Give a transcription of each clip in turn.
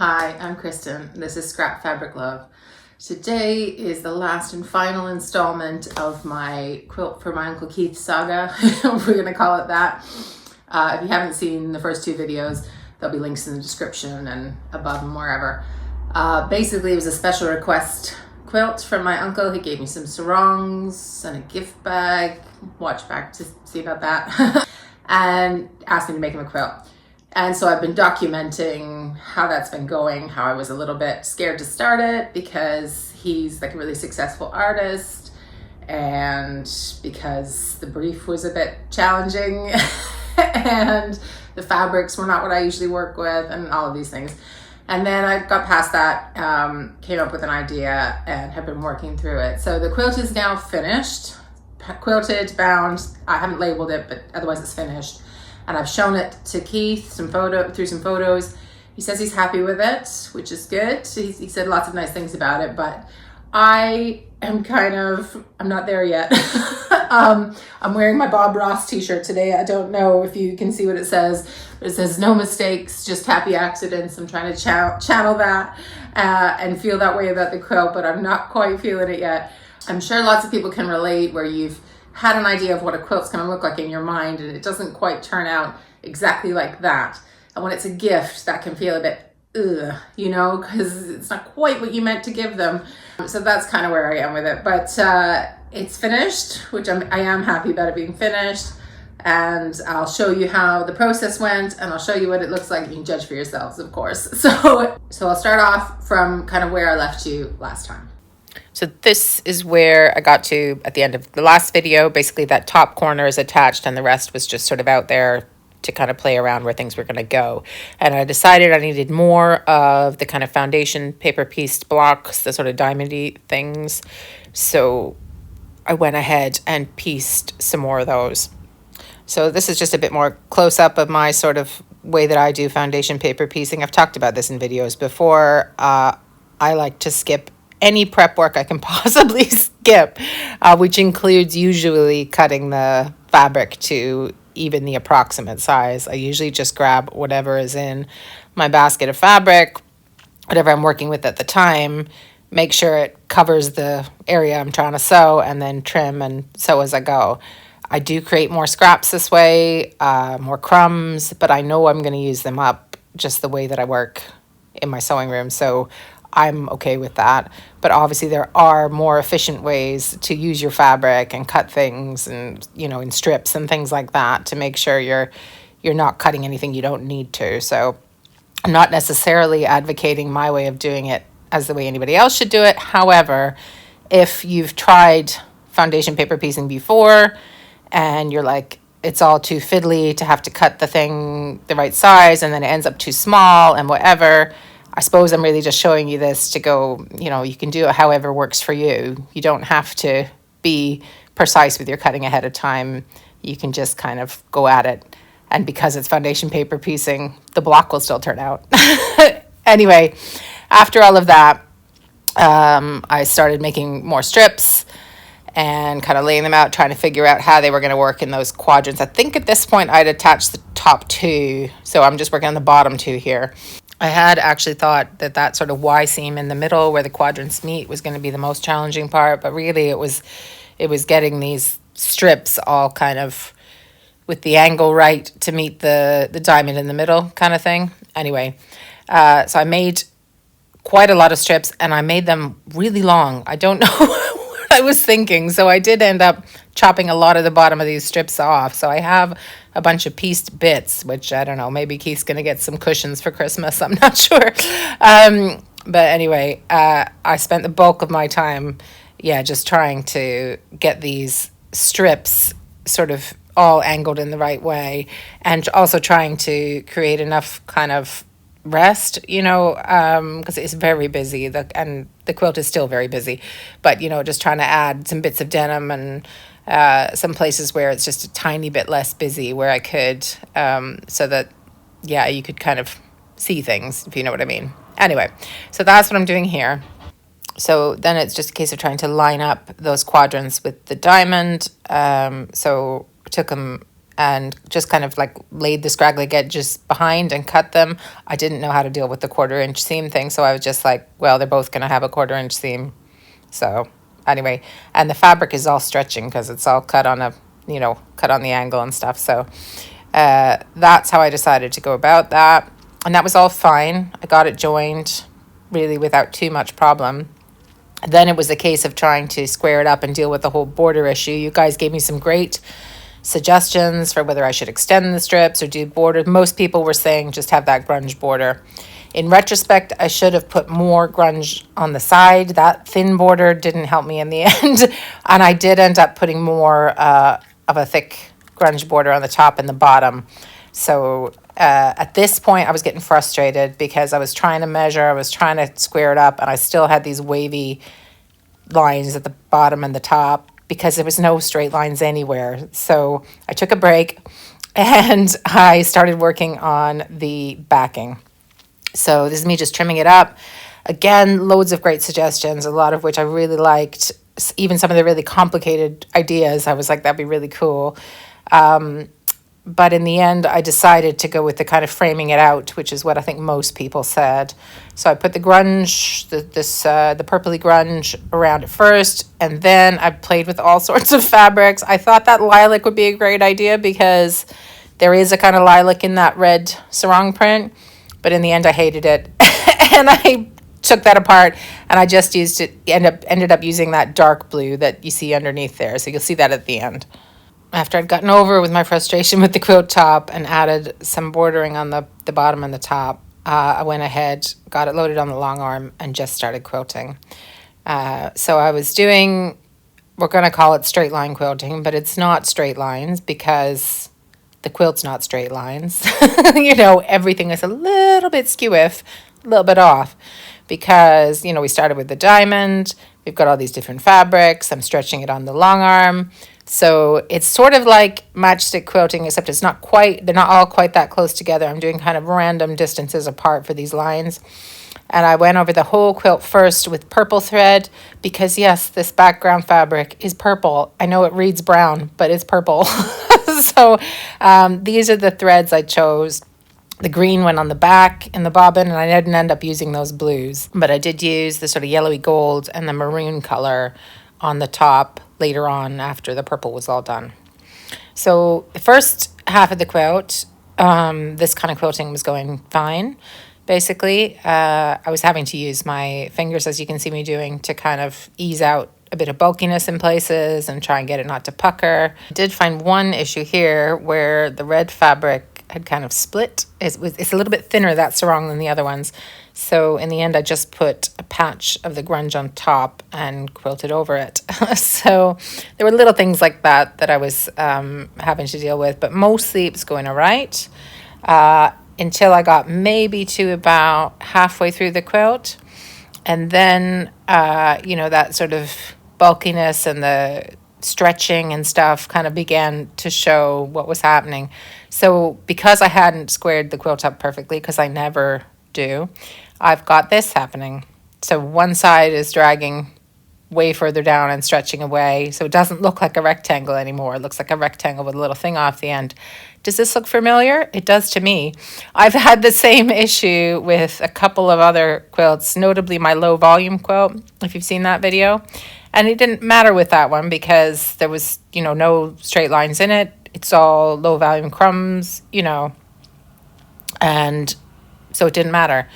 Hi, I'm Kristen. This is Scrap Fabric Love. Today is the last and final installment of my Quilt for my Uncle Keith saga. We're going to call it that. If you haven't seen the first two videos, there'll be links in the description and above and wherever. Basically, it was a special request quilt from my uncle. He gave me some sarongs and a gift bag. Watch back to see about that. And asked me to make him a quilt. And so I've been documenting how that's been going, how I was a little bit scared to start it because he's like a really successful artist and because the brief was a bit challenging and the fabrics were not what I usually work with and all of these things. And then I got past that, came up with an idea and have been working through it. So the quilt is now finished, quilted, bound. I haven't labeled it, but otherwise it's finished. And I've shown it to Keith through some photos. He says he's happy with it, which is good. He said lots of nice things about it, but I am I'm not there yet. I'm wearing my Bob Ross t-shirt today. I don't know if you can see what it says, but it says no mistakes, just happy accidents. I'm trying to channel that and feel that way about the quilt, but I'm not quite feeling it yet. I'm sure lots of people can relate where you've had an idea of what a quilt's going to look like in your mind and it doesn't quite turn out exactly like that. And when it's a gift, that can feel a bit because it's not quite what you meant to give them. So that's kind of where I am with it. But it's finished, which I am happy about it being finished. And I'll show you how the process went and I'll show you what it looks like. You can judge for yourselves, of course. So I'll start off from kind of where I left you last time. So this is where I got to at the end of the last video. Basically that top corner is attached and the rest was just sort of out there to kind of play around where things were going to go. And I decided I needed more of the kind of foundation paper pieced blocks, the sort of diamondy things. So I went ahead and pieced some more of those. So this is just a bit more close up of my sort of way that I do foundation paper piecing. I've talked about this in videos before. I like to skip any prep work I can possibly skip, which includes usually cutting the fabric to even the approximate size. I usually just grab whatever is in my basket of fabric, whatever I'm working with at the time, make sure it covers the area I'm trying to sew, and then trim and sew as I go. I do create more scraps this way, more crumbs, but I know I'm going to use them up just the way that I work in my sewing room. So I'm okay with that. But obviously there are more efficient ways to use your fabric and cut things and, in strips and things like that to make sure you're not cutting anything you don't need to. So I'm not necessarily advocating my way of doing it as the way anybody else should do it. However, if you've tried foundation paper piecing before and you're like, it's all too fiddly to have to cut the thing the right size and then it ends up too small and whatever, I suppose I'm really just showing you this to go, you can do it however works for you. You don't have to be precise with your cutting ahead of time. You can just kind of go at it. And because it's foundation paper piecing, the block will still turn out. Anyway, after all of that, I started making more strips and kind of laying them out, trying to figure out how they were going to work in those quadrants. I think at this point I'd attached the top two, so I'm just working on the bottom two here. I had actually thought that sort of Y seam in the middle where the quadrants meet was going to be the most challenging part, but really it was getting these strips all kind of with the angle right to meet the diamond in the middle kind of thing. Anyway, so I made quite a lot of strips and I made them really long. I don't know what I was thinking, so I did end up chopping a lot of the bottom of these strips off. So I have a bunch of pieced bits, which I don't know, maybe Keith's going to get some cushions for Christmas. I'm not sure. But anyway, I spent the bulk of my time, just trying to get these strips sort of all angled in the right way and also trying to create enough kind of rest, because it's very busy and the quilt is still very busy, but just trying to add some bits of denim and some places where it's just a tiny bit less busy where I could so that you could kind of see things, if you know what I mean. Anyway, so that's what I'm doing here. So then it's just a case of trying to line up those quadrants with the diamond. So I took them and just kind of like laid the scraggly edges behind and cut them. I didn't know how to deal with the 1/4 inch seam thing, so I was just like, well, they're both going to have a 1/4 inch seam. So anyway, and the fabric is all stretching because it's all cut on a, cut on the angle and stuff. So that's how I decided to go about that. And that was all fine. I got it joined really without too much problem. Then it was a case of trying to square it up and deal with the whole border issue. You guys gave me some great suggestions for whether I should extend the strips or do border. Most people were saying just have that grunge border. In retrospect, I should have put more grunge on the side. That thin border didn't help me in the end. And I did end up putting more of a thick grunge border on the top and the bottom. So at this point, I was getting frustrated because I was trying to measure, I was trying to square it up, and I still had these wavy lines at the bottom and the top because there was no straight lines anywhere. So I took a break and I started working on the backing. So this is me just trimming it up. Again, loads of great suggestions, a lot of which I really liked. Even some of the really complicated ideas, I was like, that'd be really cool. But in the end, I decided to go with the kind of framing it out, which is what I think most people said. So I put the grunge, the purpley grunge around it first, and then I played with all sorts of fabrics. I thought that lilac would be a great idea because there is a kind of lilac in that red sarong print, but in the end, I hated it. And I took that apart, and I just used it, ended up using that dark blue that you see underneath there. So you'll see that at the end. After I'd gotten over with my frustration with the quilt top and added some bordering on the bottom and the top, I went ahead, got it loaded on the long arm, and just started quilting. So I was doing, we're going to call it straight line quilting, but it's not straight lines because the quilt's not straight lines. Everything is a little bit skew-if, a little bit off because, we started with the diamond. We've got all these different fabrics. I'm stretching it on the long arm. So it's sort of like matchstick quilting, except it's not quite, they're not all quite that close together. I'm doing kind of random distances apart for these lines. And I went over the whole quilt first with purple thread because, yes, this background fabric is purple. I know it reads brown, but it's purple. So these are the threads I chose. The green went on the back in the bobbin, and I didn't end up using those blues. But I did use the sort of yellowy gold and the maroon color on the top later on after the purple was all done. So the first half of the quilt, this kind of quilting was going fine. Basically, I was having to use my fingers, as you can see me doing, to kind of ease out a bit of bulkiness in places and try and get it not to pucker. I did find one issue here where the red fabric had kind of split. It's a little bit thinner, that sarong, than the other ones. So in the end, I just put a patch of the grunge on top and quilted over it. So there were little things like that I was having to deal with, but mostly it was going all right until I got maybe to about halfway through the quilt. And then, that sort of bulkiness and the stretching and stuff kind of began to show what was happening. So because I hadn't squared the quilt up perfectly, because I never do, I've got this happening. So one side is dragging way further down and stretching away, so it doesn't look like a rectangle anymore. It looks like a rectangle with a little thing off the end. Does this look familiar? It does to me. I've had the same issue with a couple of other quilts, notably my low volume quilt, if you've seen that video. And it didn't matter with that one because there was, no straight lines in it. It's all low volume crumbs, and so it didn't matter.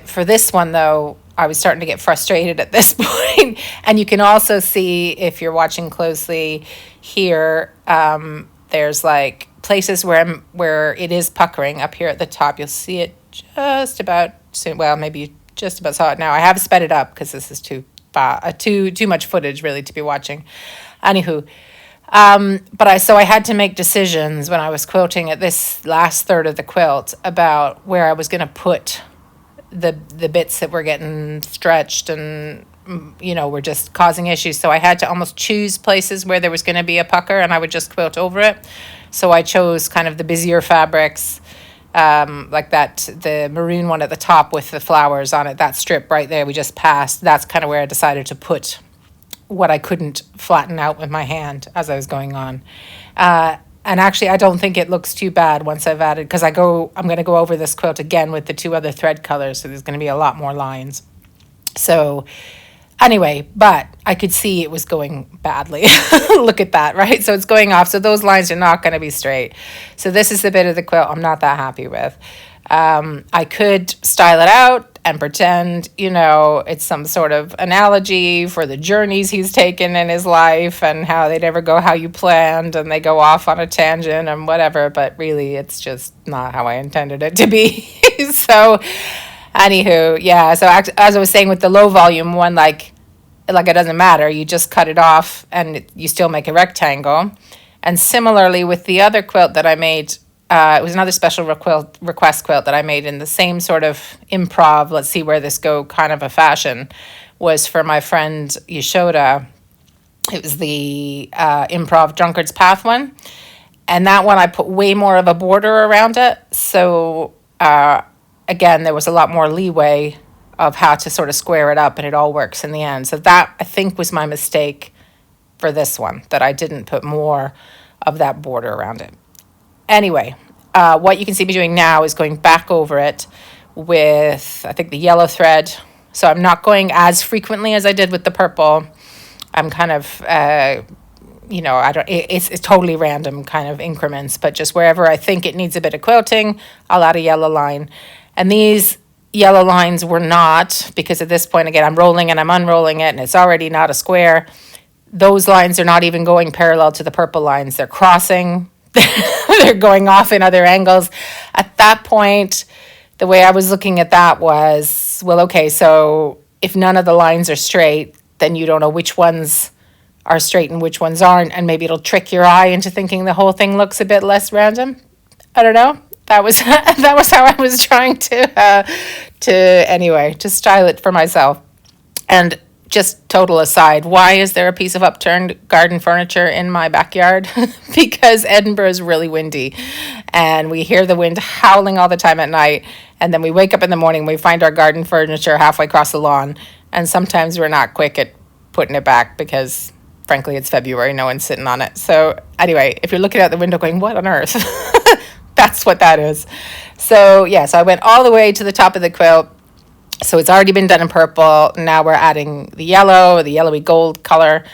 For this one, though, I was starting to get frustrated at this point. And you can also see, if you're watching closely here, there's like places where it is puckering up here at the top. You'll see it just about soon. Well, maybe you just about saw it now. I have sped it up because this is too much footage really to be watching. Anywho, but I had to make decisions when I was quilting at this last third of the quilt about where I was going to put the bits that were getting stretched and were just causing issues. So I had to almost choose places where there was going to be a pucker, and I would just quilt over it. So I chose kind of the busier fabrics, like that, the maroon one at the top with the flowers on it, that strip right there we just passed. That's kind of where I decided to put what I couldn't flatten out with my hand as I was going on. And actually, I don't think it looks too bad once I've added, because I'm going to go over this quilt again with the 2 other thread colors. So there's going to be a lot more lines. So anyway, but I could see it was going badly. Look at that, right? So it's going off. So those lines are not going to be straight. So this is the bit of the quilt I'm not that happy with. I could style it out and pretend, it's some sort of analogy for the journeys he's taken in his life and how they never go how you planned and they go off on a tangent and whatever. But really, it's just not how I intended it to be. So anywho, yeah. So as I was saying with the low volume one, like it doesn't matter. You just cut it off and you still make a rectangle. And similarly with the other quilt that I made, it was another special request quilt that I made in the same sort of improv, let's see where this go kind of a fashion, was for my friend Yashoda. It was the improv Drunkard's Path one. And that one I put way more of a border around it. So again, there was a lot more leeway of how to sort of square it up, and it all works in the end. So that, I think, was my mistake for this one, that I didn't put more of that border around it. Anyway, what you can see me doing now is going back over it with, I think, the yellow thread. So I'm not going as frequently as I did with the purple. I'm kind of, it's totally random kind of increments, but just wherever I think it needs a bit of quilting, I'll add a yellow line. And these yellow lines were not, because at this point, again, I'm rolling and I'm unrolling it, and it's already not a square. Those lines are not even going parallel to the purple lines. They're crossing. They're going off in other angles. At that point, the way I was looking at that was, well, okay, so if none of the lines are straight, then you don't know which ones are straight and which ones aren't, and maybe it'll trick your eye into thinking the whole thing looks a bit less random. I don't know. That was that was how I was trying to style it for myself. And just total aside, why is there a piece of upturned garden furniture in my backyard? Because Edinburgh is really windy and we hear the wind howling all the time at night. And then we wake up in the morning, we find our garden furniture halfway across the lawn. And sometimes we're not quick at putting it back because, frankly, it's February. No one's sitting on it. So anyway, if you're looking out the window going, what on earth? That's what that is. So yeah, so I went all the way to the top of the quilt. So it's already been done in purple. Now we're adding the yellowy gold color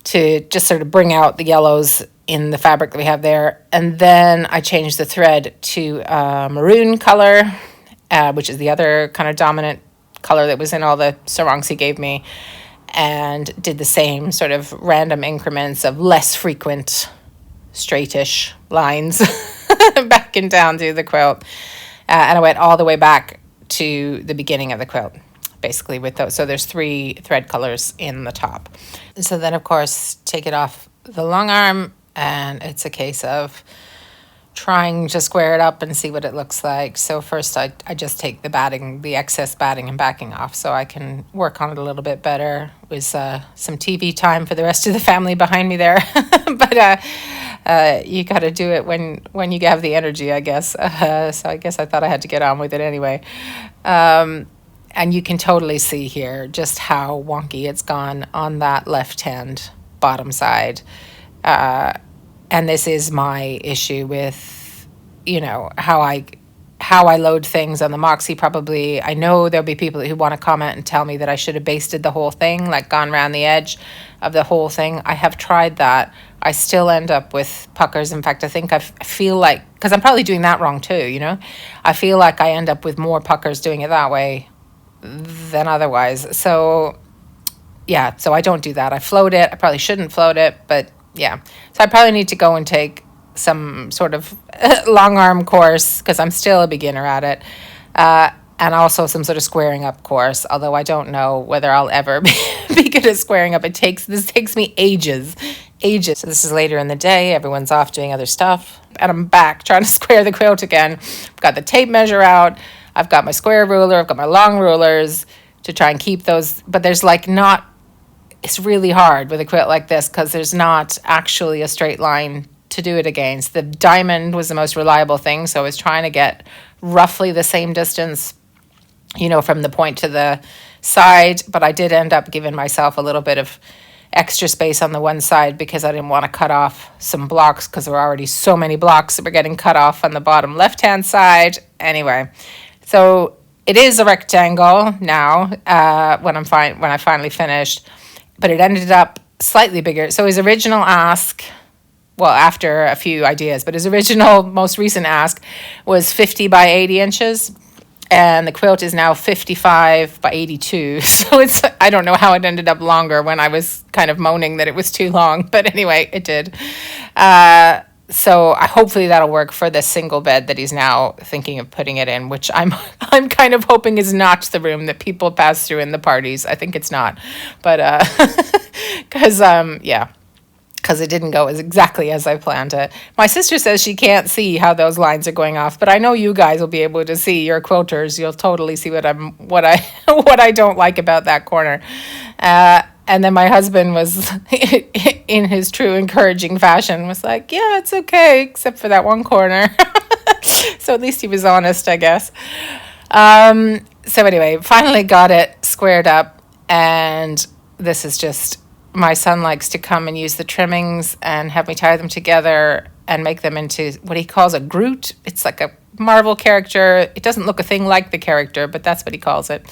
to just sort of bring out the yellows in the fabric that we have there. And then I changed the thread to maroon color, which is the other kind of dominant color that was in all the sarongs he gave me, and did the same sort of random increments of less frequent straightish lines back and down through the quilt. And I went all the way back to the beginning of the quilt, basically with those. So there's 3 thread colors in the top. So then, of course, take it off the long arm, and it's a case of trying to square it up and see what it looks like. So first I just take the batting, the excess batting and backing off so I can work on it a little bit better. It was some TV time for the rest of the family behind me there. But you got to do it when you have the energy, I guess. So I guess I thought I had to get on with it anyway. And you can totally see here just how wonky it's gone on that left-hand bottom side. And this is my issue with, how I load things on the Moxie. Probably, I know there'll be people who want to comment and tell me that I should have basted the whole thing, like gone around the edge of the whole thing. I have tried that. I still end up with puckers. In fact, I think I feel like, because I'm probably doing that wrong too, I feel like I end up with more puckers doing it that way than otherwise. So, yeah, so I don't do that. I float it. I probably shouldn't float it, but yeah. So I probably need to go and take some sort of long arm course because I'm still a beginner at it. And also some sort of squaring up course, although I don't know whether I'll ever be good at squaring up. This takes me ages. So this is later in the day. Everyone's off doing other stuff. And I'm back trying to square the quilt again. I've got the tape measure out. I've got my square ruler. I've got my long rulers to try and keep those. But there's it's really hard with a quilt like this because there's not actually a straight line to do it against. The diamond was the most reliable thing, so I was trying to get roughly the same distance, from the point to the side, but I did end up giving myself a little bit of extra space on the one side because I didn't want to cut off some blocks because there were already so many blocks that were getting cut off on the bottom left-hand side. Anyway, so it is a rectangle now when I finally finished, but it ended up slightly bigger. So his original ask, well, after a few ideas, but his original, most recent ask was 50 by 80 inches. And the quilt is now 55 by 82. So I don't know how it ended up longer when I was kind of moaning that it was too long. But anyway, it did. So hopefully that'll work for the single bed that he's now thinking of putting it in, which I'm kind of hoping is not the room that people pass through in the parties. I think it's not. But, because it didn't go exactly as I planned it. My sister says she can't see how those lines are going off, but I know you guys will be able to see. You're quilters. You'll totally see what I don't like about that corner. And then my husband was, in his true encouraging fashion, was like, yeah, it's okay, except for that one corner. So at least he was honest, I guess. So anyway, finally got it squared up, and this is just, my son likes to come and use the trimmings and have me tie them together and make them into what he calls a Groot. It's like a Marvel character. It doesn't look a thing like the character, but that's what he calls it.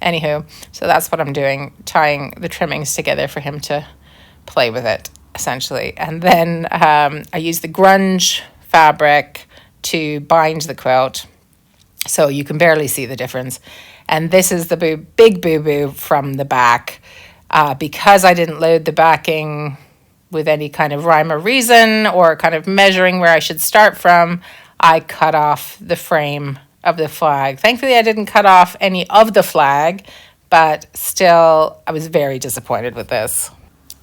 Anywho, so that's what I'm doing, tying the trimmings together for him to play with it, essentially. And then I use the grunge fabric to bind the quilt, so you can barely see the difference. And this is the big boo-boo from the back. Because I didn't load the backing with any kind of rhyme or reason or kind of measuring where I should start from, I cut off the frame of the flag. Thankfully, I didn't cut off any of the flag, but still, I was very disappointed with this.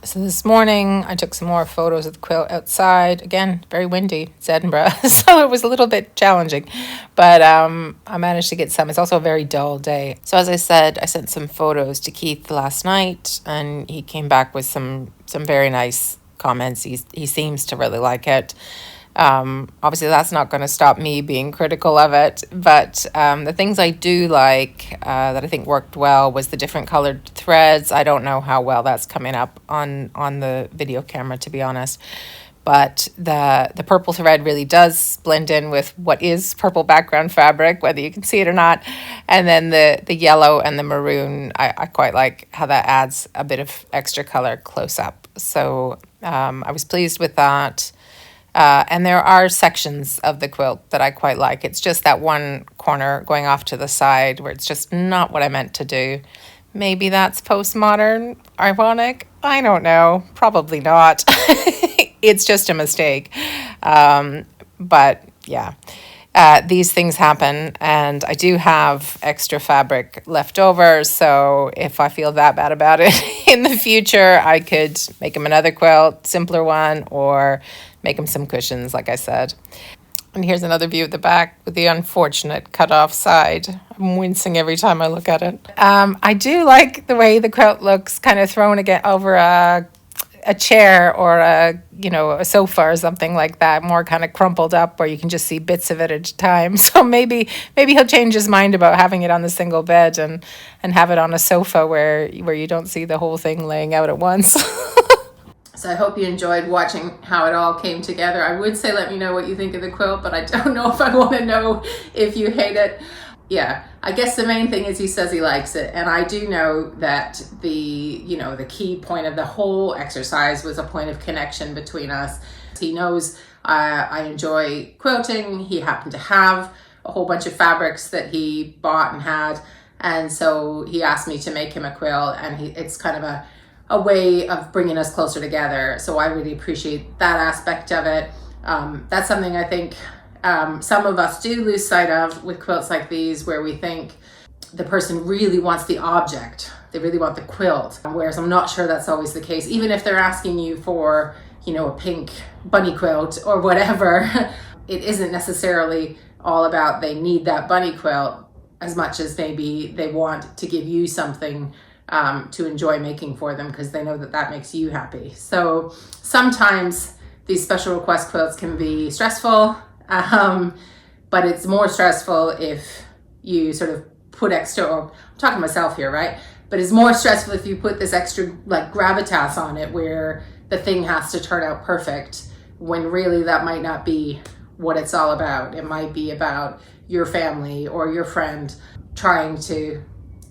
So this morning, I took some more photos of the quilt outside. Again, very windy. It's Edinburgh, so it was a little bit challenging. But I managed to get some. It's also a very dull day. So as I said, I sent some photos to Keith last night, and he came back with some very nice comments. He seems to really like it. Obviously, that's not going to stop me being critical of it, but the things I do like that I think worked well was the different colored threads. I don't know how well that's coming up on the video camera, to be honest, but the purple thread really does blend in with what is purple background fabric, whether you can see it or not. And then the yellow and the maroon, I quite like how that adds a bit of extra color close up. So I was pleased with that. And there are sections of the quilt that I quite like. It's just that one corner going off to the side where it's just not what I meant to do. Maybe that's postmodern, ironic. I don't know. Probably not. It's just a mistake. But yeah, these things happen, and I do have extra fabric left over. So if I feel that bad about it in the future, I could make him another quilt, simpler one, or make him some cushions, like I said. And here's another view of the back with the unfortunate cut off side. I'm wincing every time I look at it. I do like the way the quilt looks kind of thrown again over a chair or a sofa or something like that, more kind of crumpled up where you can just see bits of it at a time. So maybe he'll change his mind about having it on the single bed and have it on a sofa where you don't see the whole thing laying out at once. So I hope you enjoyed watching how it all came together. I would say let me know what you think of the quilt, but I don't know if I want to know if you hate it. Yeah, I guess the main thing is he says he likes it, and I do know that the key point of the whole exercise was a point of connection between us. He knows I enjoy quilting. He happened to have a whole bunch of fabrics that he bought and had, and so he asked me to make him a quilt, and it's kind of a way of bringing us closer together. So I really appreciate that aspect of it. That's something I think some of us do lose sight of with quilts like these, where we think the person really wants the object. They really want the quilt. Whereas I'm not sure that's always the case. Even if they're asking you for, a pink bunny quilt or whatever, it isn't necessarily all about they need that bunny quilt as much as maybe they want to give you something to enjoy making for them because they know that makes you happy. So sometimes these special request quilts can be stressful, but it's more stressful if you sort of put extra, or I'm talking to myself here, right? but it's more stressful if you put this extra like gravitas on it where the thing has to turn out perfect, when really that might not be what it's all about. It might be about your family or your friend trying to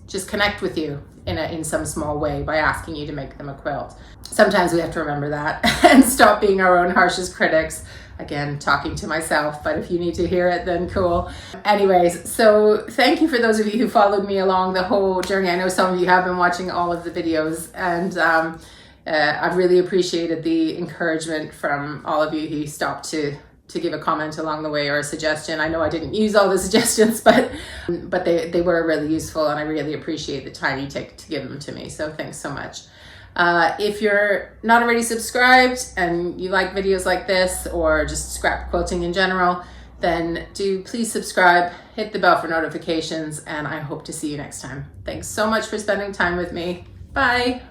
just connect with you in some small way by asking you to make them a quilt. Sometimes we have to remember that and stop being our own harshest critics. Again, talking to myself, but if you need to hear it, then cool. Anyways, so thank you for those of you who followed me along the whole journey. I know some of you have been watching all of the videos, and I've really appreciated the encouragement from all of you who stopped to give a comment along the way or a suggestion. I know I didn't use all the suggestions, but they were really useful, and I really appreciate the time you take to give them to me. So thanks so much. If you're not already subscribed and you like videos like this or just scrap quilting in general, then do please subscribe, hit the bell for notifications, and I hope to see you next time. Thanks so much for spending time with me. Bye.